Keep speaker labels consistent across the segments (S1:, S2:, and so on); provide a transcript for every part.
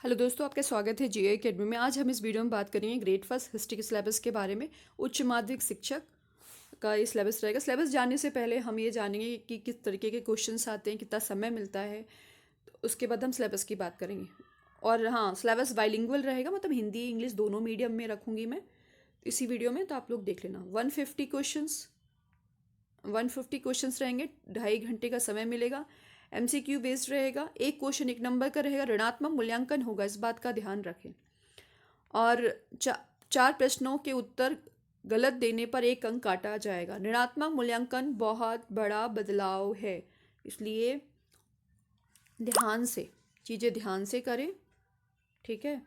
S1: Hello दोस्तों, आपका स्वागत है जीए अकेडमी में। आज हम इस वीडियो में बात करेंगे ग्रेड फर्स्ट हिस्ट्री के सिलेबस के बारे में। उच्च माध्यमिक शिक्षक का ये सिलेबस रहेगा। सिलेबस जानने से पहले हम ये जानेंगे कि किस तरीके के क्वेश्चंस आते हैं, कितना समय मिलता है। तो उसके बाद हम सिलेबस की बात करेंगे। और हाँ, सिलेबस बाइलिंगुअल रहेगा, मतलब हिंदी इंग्लिश दोनों मीडियम में रखूँगी मैं इसी वीडियो में, तो आप लोग देख लेना। 150 क्वेश्चंस रहेंगे, 2.5 घंटे का समय मिलेगा। एमसीक्यू बेस्ड रहेगा, एक क्वेश्चन एक नंबर का रहेगा, ऋणात्मक मूल्यांकन होगा, इस बात का ध्यान रखें। और 4 प्रश्नों के उत्तर गलत देने पर 1 अंक काटा जाएगा। ऋणात्मक मूल्यांकन बहुत बड़ा बदलाव है, इसलिए चीज़ें ध्यान से करें, ठीक है।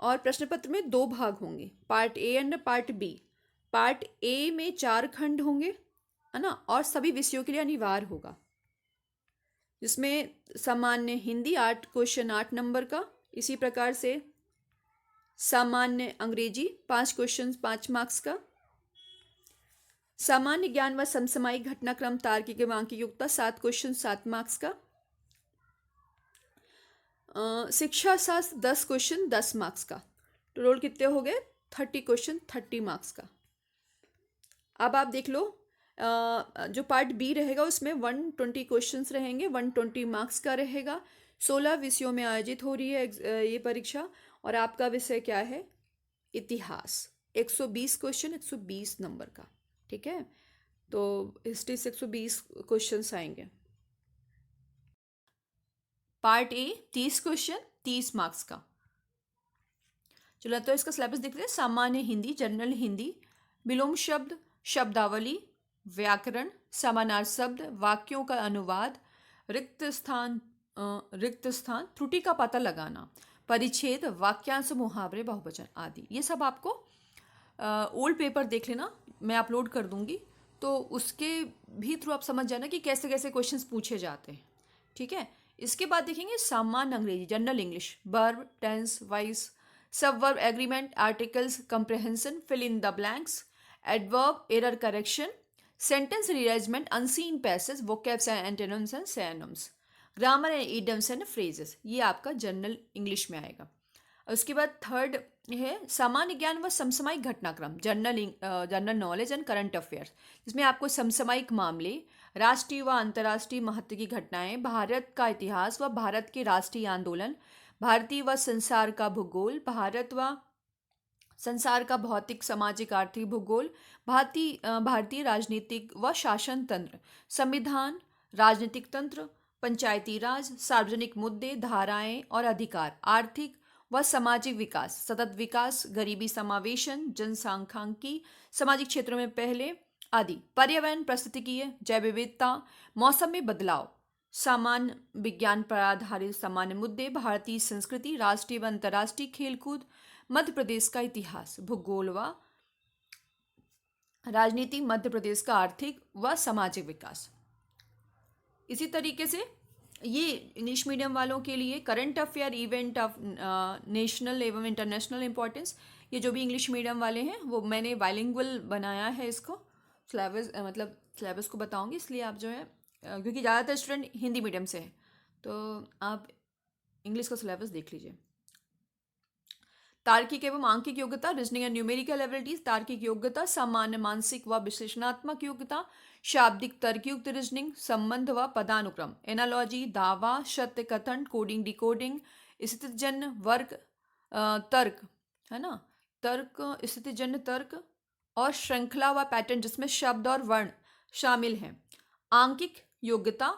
S1: और प्रश्न पत्र में 2 भाग होंगे, part A and part B. Part A में 4 खंड होंगे, है ना, और सभी विषयों के लिए अनिवार्य होगा, जिसमें सामान्य हिंदी 8 क्वेश्चन 8 नंबर का, इसी प्रकार से सामान्य अंग्रेजी 5 क्वेश्चन 5 मार्क्स का, सामान्य ज्ञान व समसामयिक घटनाक्रम तार्किक एवं आंकिक युक्ता 7 क्वेश्चन 7 मार्क्स का, शिक्षा शास्त्र 10 क्वेश्चन 10 मार्क्स का। टोटल कितने हो गए? 30 क्वेश्चन 30 मार्क्स का। अब आप देख लो, जो पार्ट बी रहेगा उसमें 120 क्वेश्चंस रहेंगे, 120 मार्क्स का रहेगा। 16 विषयों में आयोजित हो रही है ये परीक्षा। और आपका विषय क्या है? इतिहास। 120 क्वेश्चन 120 नंबर का, ठीक है। तो हिस्ट्री से 120 क्वेश्चंस आएंगे। पार्ट ए 30 क्वेश्चन 30 मार्क्स का। चलो तो इसका सिलेबस देख रहे हैं। सामान्य हिंदी, जनरल हिंदी, विलोम शब्द, शब्दावली, व्याकरण, समानार्थक शब्द, वाक्यों का अनुवाद, रिक्त स्थान, त्रुटि का पता लगाना, परिच्छेद, वाक्यांश, मुहावरे, बहुवचन आदि। ये सब आपको ओल्ड पेपर देख लेना, मैं अपलोड कर दूंगी, तो उसके भी थ्रू आप समझ जाना कि कैसे कैसे क्वेश्चंस पूछे जाते हैं, ठीक है। इसके बाद देखेंगे सामान्य अंग्रेजी, general English, verb, tense, voice, subverb, agreement, articles, comprehension, fill in the blanks, adverb, error correction, sentence rearrangement, unseen passage, vocabs and antonyms and synonyms, grammar and idioms and phrases. ये आपका जनरल इंग्लिश में आएगा। उसके बाद third है सामान्य ज्ञान व समसामयिक घटनाक्रम, general knowledge and current affairs, जिसमें आपको समसामयिक मामले, राष्ट्रीय व अंतर्राष्ट्रीय महत्व की घटनाएं, भारत का इतिहास व भारत के राष्ट्रीय आंदोलन, भारतीय व संसार का भूगोल, भारत व संसार का भौतिक सामाजिक आर्थिक भूगोल, भारतीय राजनीतिक व शासन तंत्र, संविधान, राजनीतिक तंत्र, पंचायती राज, सार्वजनिक मुद्दे, धाराएं और अधिकार, आर्थिक व सामाजिक विकास, सतत विकास, गरीबी समावेशन, जनसांख्यिकी, सामाजिक क्षेत्रों में पहले आदि, पर्यावरण पारिस्थितिकीय, जैव विविधता, मौसम में बदलाव, सामान्य विज्ञान पर आधारित सामान्य मुद्दे, भारतीय संस्कृति, राष्ट्रीय व अंतर्राष्ट्रीय खेलकूद, मध्य प्रदेश का इतिहास, भूगोल व राजनीति, मध्य प्रदेश का आर्थिक व सामाजिक विकास। इसी तरीके से ये इंग्लिश मीडियम वालों के लिए current affair, event of national एवं इंटरनेशनल इंपॉर्टेंस, ये जो भी इंग्लिश मीडियम वाले हैं वो मैंने बाइलिंगुअल बनाया है इसको। सिलेबस मतलब सिलेबस को बताऊंगी, इसलिए आप जो है क्योंकि ज़्यादातर स्टूडेंट हिंदी मीडियम से हैं, तो आप इंग्लिश का सिलेबस देख लीजिए। तार्किक एवं आंकिक योग्यता, रीजनिंग एंड न्यूमेरिकल एबिलिटीज, तार्किक योग्यता, सामान्य मानसिक व विश्लेषणात्मक योग्यता, शाब्दिक तर्कयुक्त रीजनिंग, संबंध व पदानुक्रम, एनालॉजी, दावा, सत्य कथन, कोडिंग डिकोडिंग, स्थितिजन्य वर्ग, तर्क, है ना, तर्क, स्थितिजन्य तर्क और श्रृंखला व पैटर्न, जिसमें शब्द और वर्ण शामिल हैं। आंकिक योग्यता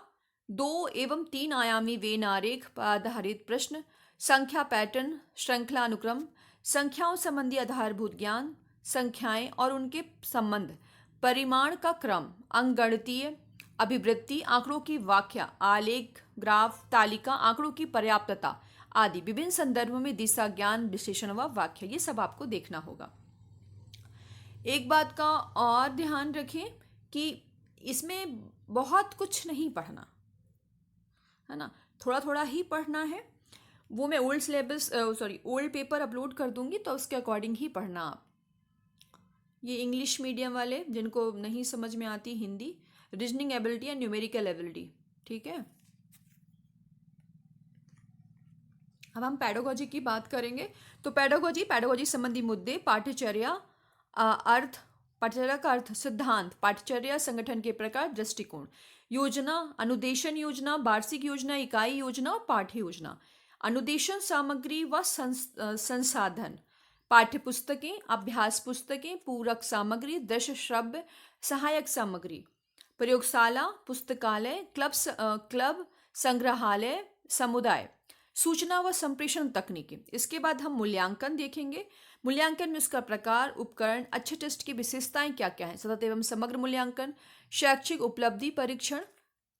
S1: 2 एवं 3 आयामी वेन आरेख पर आधारित प्रश्न, संख्या पैटर्न, श्रृंखला अनुक्रम, संख्याओं संबंधी आधारभूत ज्ञान, संख्याएं और उनके संबंध, परिमाण का क्रम, अंकगणितीय, अभिवृत्ति, आंकड़ों की व्याख्या, आलेख, ग्राफ, तालिका, आंकड़ों की पर्याप्तता आदि, विभिन्न संदर्भों में दिशा ज्ञान, विश्लेषण व व्याख्या, ये सब आपको देखना होगा। एक बात का और ध्यान रखें कि इसमें बहुत कुछ नहीं पढ़ना, है ना, थोड़ा थोड़ा ही पढ़ना है। वो मैं ओल्ड पेपर अपलोड कर दूंगी, तो उसके अकॉर्डिंग ही पढ़ना आप। ये इंग्लिश मीडियम वाले जिनको नहीं समझ में आती Hindi, reasoning ability and numerical ability, ठीक है। अब हम पैडागोजी की बात करेंगे। तो पैडागोजी संबंधी मुद्दे, पाठ्यचर्या, अर्थ, पाठ्यचर्या का अर्थ, सिद्धांत, पाठ्यचर्या, संगठन के प्रकार, दृष्टिकोण, योजना, अनुदेशन योजना, वार्षिक योजना, इकाई योजना और पाठ्य योजना, अनुदेशन सामग्री व संसाधन, पाठ्य पुस्तकें, अभ्यास पुस्तकें, पूरक सामग्री, दृश्य श्रव्य सहायक सामग्री, प्रयोगशाला, पुस्तकालय, क्लब, संग्रहालय, समुदाय, सूचना व संप्रेषण तकनीकी। इसके बाद हम मूल्यांकन देखेंगे। मूल्यांकन में उसका प्रकार, उपकरण, अच्छे टेस्ट की विशेषताएं क्या क्या हैं, सतत एवं समग्र मूल्यांकन, शैक्षिक उपलब्धि परीक्षण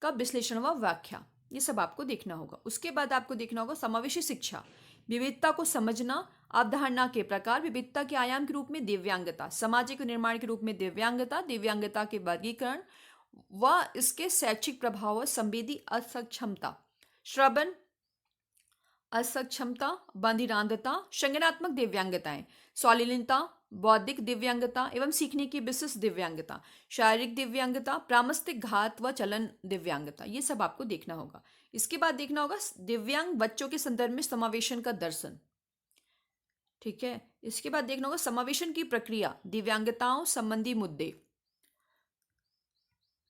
S1: का विश्लेषण व व्याख्या, ये सब आपको देखना होगा। उसके बाद आपको देखना होगा समावेशी शिक्षा, विविधता को समझना, अवधारणा के प्रकार, विविधता के आयाम के रूप में दिव्यांगता, सामाजिक निर्माण के रूप में दिव्यांगता, दिव्यांगता के वर्गीकरण व इसके शैक्षिक प्रभाव और संवेदी असक्षमता, श्रवण असक्षमता, बधिरांधता, संज्ञानात्मक दिव्यांगताएं, स्वालीनता, बौद्धिक दिव्यांगता एवं सीखने की विशिष्ट दिव्यांगता, शारीरिक दिव्यांगता, प्रामस्तिक घात व चलन दिव्यांगता, ये सब आपको देखना होगा। इसके बाद देखना होगा दिव्यांग बच्चों के संदर्भ में समावेशन का दर्शन। ठीक है, इसके बाद देखना होगा समावेशन की प्रक्रिया, दिव्यांगताओं संबंधी मुद्दे,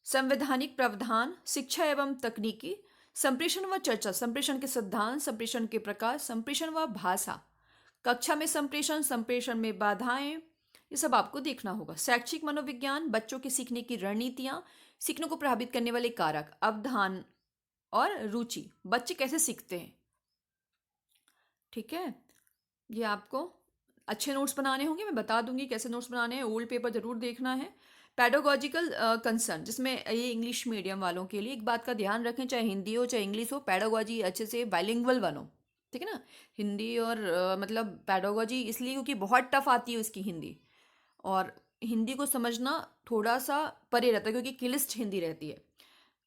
S1: संवैधानिक प्रावधान, शिक्षा एवं तकनीकी, संप्रेषण व चर्चा, संप्रेषण के सिद्धांत, संप्रेषण के प्रकार, संप्रेषण व भाषा, कक्षा में संप्रेषण, संप्रेषण में बाधाएं, ये सब आपको देखना होगा। शैक्षिक मनोविज्ञान, बच्चों के सीखने की रणनीतियां, सीखने को प्रभावित करने वाले कारक, अवधान और रुचि, बच्चे कैसे सीखते हैं। ठीक है, ये आपको अच्छे नोट्स बनाने होंगे, मैं बता दूंगी कैसे नोट्स बनाने हैं। ओल्ड पेपर जरूर देखना है। पैडागोजिकल कंसर्न, जिसमें ये इंग्लिश मीडियम वालों के लिए एक बात का ध्यान रखें, चाहे हिंदी हो चाहे इंग्लिश हो, पैडागोजी अच्छे से बाइलिंगुअल बनो। ठीक है ना, हिंदी और मतलब पैडागोजी इसलिए क्योंकि बहुत टफ आती है उसकी हिंदी, और हिंदी को समझना थोड़ा सा परे रहता है क्योंकि क्लिष्ट हिंदी रहती है।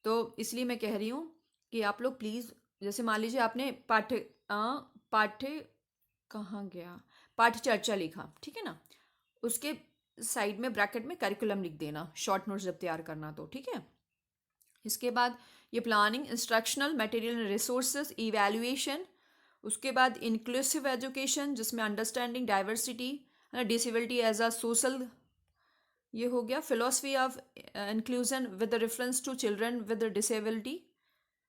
S1: तो इसलिए मैं कह रही हूँ कि आप लोग प्लीज़, जैसे मान लीजिए आपने पाठ्य कहाँ गया, पाठ्य चर्चा लिखा, ठीक है ना, उसके साइड में ब्रैकेट में करिकुलम लिख देना, शॉर्ट नोट्स जब तैयार करना तो। ठीक है, इसके बाद ये planning, instructional material resources, evaluation, उसके बाद इंक्लूसिव एजुकेशन जिसमें understanding diversity, disability as a social, ये हो गया। Philosophy of inclusion with reference to children with disability.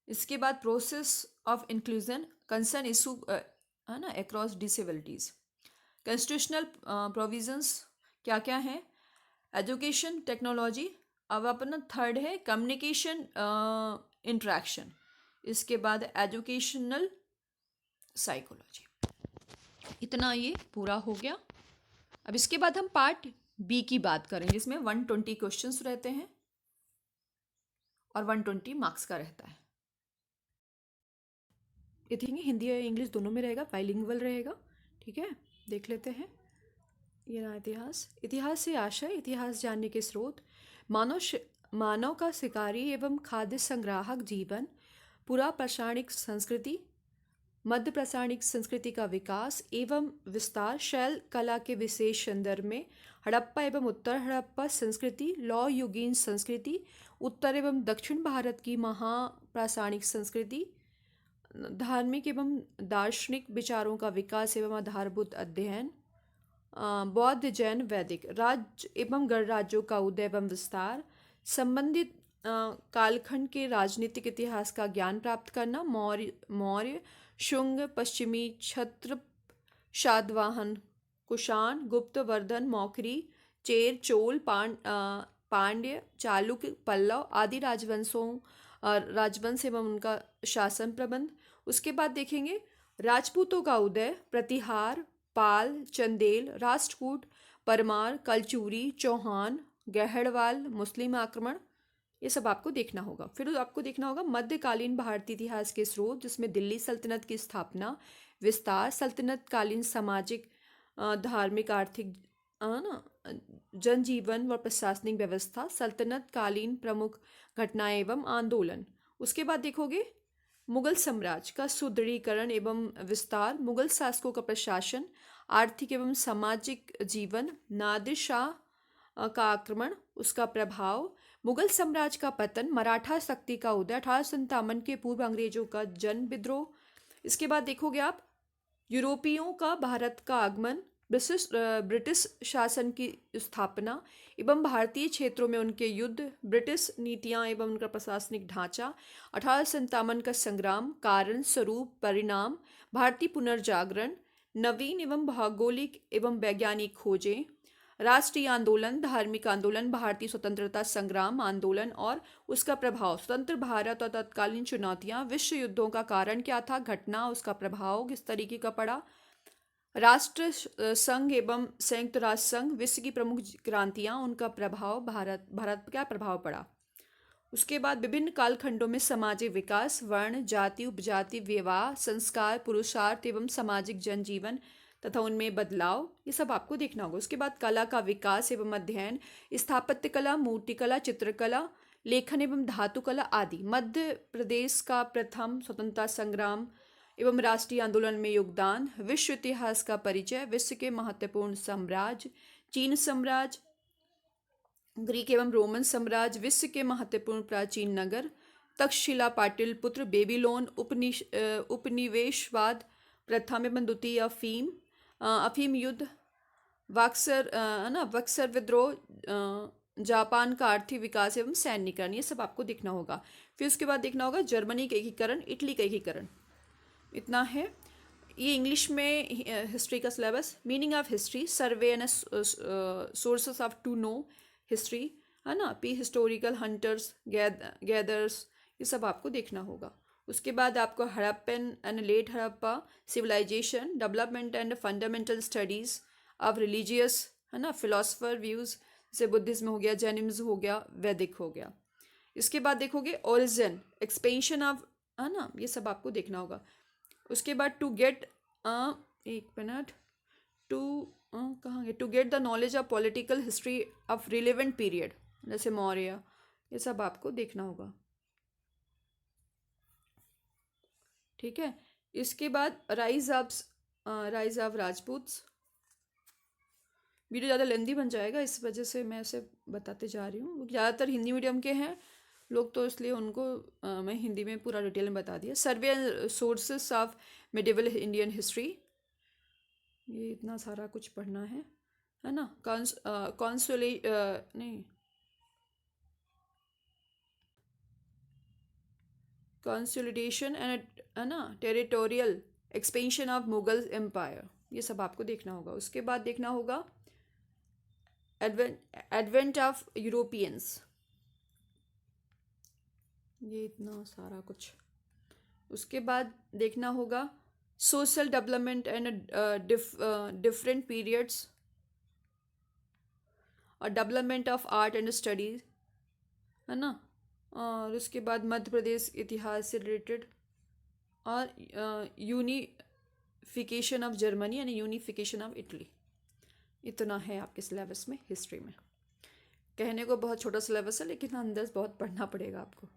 S1: इसके बाद process of inclusion, concern issue है ना अक्रॉस डिसेबिलिटीज, कॉन्स्टिट्यूशनल प्रोविजंस क्या क्या है, एजुकेशन टेक्नोलॉजी। अब अपना थर्ड है कम्युनिकेशन इंटरेक्शन, इसके बाद एजुकेशनल साइकोलॉजी। इतना ये पूरा हो गया। अब इसके बाद हम पार्ट बी की बात करें जिसमें 120 क्वेश्चंस रहते हैं और 120 मार्क्स का रहता है। ये देखेंगे हिंदी और इंग्लिश दोनों में रहेगा, बाइलिंगुअल रहेगा। ठीक है, देख लेते हैं। ये रहा इतिहास। इतिहास से आशय, इतिहास जानने के स्रोत, मानव का शिकारी एवं खाद्य संग्राहक जीवन, पूरा प्रासाणिक संस्कृति, मध्य प्रासाणिक संस्कृति का विकास एवं विस्तार, शैल कला के विशेष संदर्भ में हड़प्पा एवं उत्तर हड़प्पा संस्कृति, लौ युगीन संस्कृति, उत्तर एवं दक्षिण भारत की महाप्रासाणिक संस्कृति, धार्मिक एवं दार्शनिक विचारों का विकास एवं आधारभूत अध्ययन, बौद्ध जैन वैदिक, राज्य एवं गणराज्यों का उदय एवं विस्तार, संबंधित कालखंड के राजनीतिक इतिहास का ज्ञान प्राप्त करना, मौर्य, शुंग, पश्चिमी क्षत्र, शातवाहन, कुषाण, गुप्त, वर्धन, मौखरी, चेर, चोल, पांड्य, चालुक्य, पल्लव आदि राजवंश एवं उनका शासन प्रबंध। उसके बाद देखेंगे राजपूतों का उदय, प्रतिहार, पाल, चंदेल, राष्ट्रकूट, परमार, कलचूरी, चौहान, गहड़वाल, मुस्लिम आक्रमण, ये सब आपको देखना होगा। फिर आपको देखना होगा मध्यकालीन भारतीय इतिहास के स्रोत जिसमें दिल्ली सल्तनत की स्थापना, विस्तार, सल्तनत कालीन सामाजिक, धार्मिक, आर्थिक, ना, जनजीवन व प्रशासनिक व्यवस्था, सल्तनत कालीन प्रमुख घटनाएं एवं आंदोलन। उसके बाद देखोगे मुगल साम्राज्य का सुदृढ़ीकरण एवं विस्तार, मुगल शासकों का प्रशासन, आर्थिक एवं सामाजिक जीवन, नादिर शाह का आक्रमण, उसका प्रभाव, मुगल साम्राज्य का पतन, मराठा शक्ति का उदय, 1857 के पूर्व अंग्रेजों का जन विद्रोह। इसके बाद देखोगे आप यूरोपियों का भारत का आगमन, ब्रिटिश शासन की स्थापना एवं भारतीय क्षेत्रों में उनके युद्ध, ब्रिटिश नीतियां एवं उनका प्रशासनिक ढांचा, 1857 का संग्राम, कारण, स्वरूप, परिणाम, भारतीय पुनर्जागरण, नवीन एवं भौगोलिक एवं वैज्ञानिक खोजें, राष्ट्रीय आंदोलन, धार्मिक आंदोलन, भारतीय स्वतंत्रता संग्राम आंदोलन और उसका प्रभाव, स्वतंत्र भारत और तत्कालीन चुनौतियां, विश्व युद्धों का कारण क्या था, घटना, उसका प्रभाव किस तरीके का पड़ा, राष्ट्र संघ एवं संयुक्त राष्ट्र संघ, विश्व की प्रमुख क्रांतियां, उनका प्रभाव, भारत पर क्या प्रभाव पड़ा। उसके बाद विभिन्न कालखंडों में सामाजिक विकास, वर्ण, जाति, उपजाति, विवाह, संस्कार, पुरुषार्थ एवं सामाजिक जनजीवन तथा उनमें बदलाव, ये सब आपको देखना होगा। उसके बाद कला का विकास एवं अध्ययन, स्थापत्य कला, मूर्तिकला, चित्रकला, लेखन एवं धातु कला आदि। मध्य प्रदेश का प्रथम स्वतंत्रता संग्राम एवं राष्ट्रीय आंदोलन में योगदान, विश्व इतिहास का परिचय, विश्व के महत्वपूर्ण साम्राज्य, चीन साम्राज्य, ग्रीक एवं रोमन साम्राज्य, विश्व के महत्वपूर्ण प्राचीन नगर, तक्षशिला, पाटलिपुत्र, बेबीलोन, उपनिवेशवाद, प्रथम एवं द्वितीय अफीम युद्ध, बक्सर विद्रोह, जापान का आर्थिक विकास एवं सैन्यीकरण, ये सब आपको देखना होगा। फिर उसके बाद देखना होगा जर्मनी का एकीकरण, इटली का एकीकरण। इतना है। ये इंग्लिश में हिस्ट्री का syllabus. Meaning of history, survey and sources of to know history, है ना, पी हिस्टोरिकल, हंटर्स, गैदर्स, ये सब आपको देखना होगा। उसके बाद आपको Harappan and late Harappa civilisation, development and fundamental studies of religious, है ना, फिलोसफर व्यूज, जैसे बुद्धिज्म हो गया, जैनिज्म हो गया, वैदिक हो गया। इसके बाद देखोगे ओरिजिन, एक्सपेंशन ऑफ, है ना, ये सब आपको देखना होगा। उसके बाद टू गेट, एक मिनट, टू कहाँ गए, to get the knowledge of political history of relevant period, जैसे मौर्य, ये सब आपको देखना होगा। ठीक है। इसके बाद राइज ऑफ राजपूत्स। वीडियो ज़्यादा लेंदी बन जाएगा, इस वजह से मैं इसे बताते जा रही हूँ। ज़्यादातर हिंदी मीडियम के हैं लोग, तो इसलिए उनको मैं हिंदी में पूरा डिटेल में बता दिया। सर्वे and sources of medieval Indian history, ये इतना सारा कुछ पढ़ना है ना। कंसोलिडेशन एंड, है ना, territorial expansion of Mughal empire, ये सब आपको देखना होगा। उसके बाद देखना होगा एडवेंट ऑफ यूरोपियंस, ये इतना सारा कुछ। उसके बाद देखना होगा social development and different periods और development of art and studies, है ना। और उसके बाद मध्य प्रदेश इतिहास से रिलेटेड और यूनिफिकेशन ऑफ जर्मनी यानी यूनिफिकेशन ऑफ इटली। इतना है आपके सिलेबस में हिस्ट्री में। कहने को बहुत छोटा सिलेबस है, लेकिन अंदर बहुत पढ़ना पड़ेगा आपको।